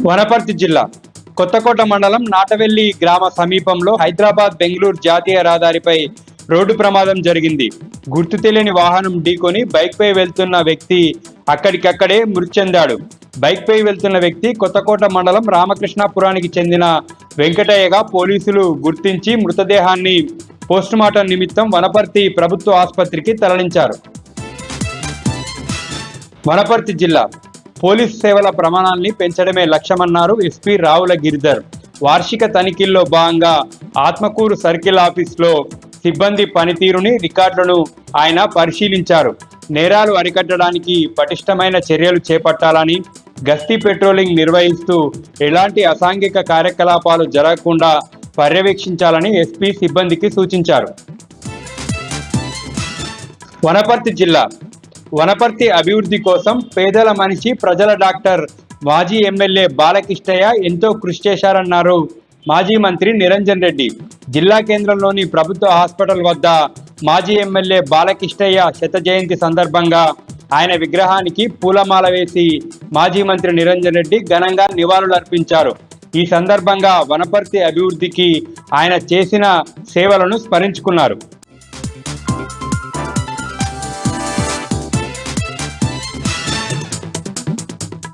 వనపర్తి జిల్లా కొత్తకోట మండలం నాటవెల్లి గ్రామ సమీపంలో హైదరాబాద్ బెంగళూరు జాతీయ రహదారిపై రోడ్డు ప్రమాదం జరిగింది. గుర్తు తెలియని వాహనం ఢీకొని బైక్ పై వెళ్తున్న వ్యక్తి అక్కడికక్కడే మృతి చెందాడు. బైక్ పై వెళ్తున్న వ్యక్తి కొత్తకోట మండలం రామకృష్ణాపురానికి చెందిన వెంకటయ్యగా పోలీసులు గుర్తించి మృతదేహాన్ని పోస్టుమార్టం నిమిత్తం వనపర్తి ప్రభుత్వ ఆసుపత్రికి తరలించారు. వనపర్తి జిల్లా పోలీసు సేవల ప్రమాణాల్ని పెంచడమే లక్ష్యమన్నారు ఎస్పీ రావుల గిరిధర్. వార్షిక తనిఖీల్లో భాగంగా ఆత్మకూరు సర్కిల్ ఆఫీస్లో సిబ్బంది పనితీరుని రికార్డులను ఆయన పరిశీలించారు. నేరాలు అరికట్టడానికి పటిష్టమైన చర్యలు చేపట్టాలని, గస్తీ పెట్రోలింగ్ నిర్వహిస్తూ ఎలాంటి అసాంఘిక కార్యకలాపాలు జరగకుండా పర్యవేక్షించాలని ఎస్పీ సిబ్బందికి సూచించారు. వనపర్తి జిల్లా వనపర్తి అభివృద్ధి కోసం పేదల మనిషి ప్రజల డాక్టర్ మాజీ ఎమ్మెల్యే బాలకిష్టయ్య ఎంతో కృషి చేశారన్నారు మాజీ మంత్రి నిరంజన్ రెడ్డి. జిల్లా కేంద్రంలోని ప్రభుత్వ హాస్పిటల్ వద్ద మాజీ ఎమ్మెల్యే బాలకిష్టయ్య శత జయంతి సందర్భంగా ఆయన విగ్రహానికి పూలమాల వేసి మాజీ మంత్రి నిరంజన్ రెడ్డి ఘనంగా నివాళులర్పించారు. ఈ సందర్భంగా వనపర్తి అభివృద్ధికి ఆయన చేసిన సేవలను స్మరించుకున్నారు.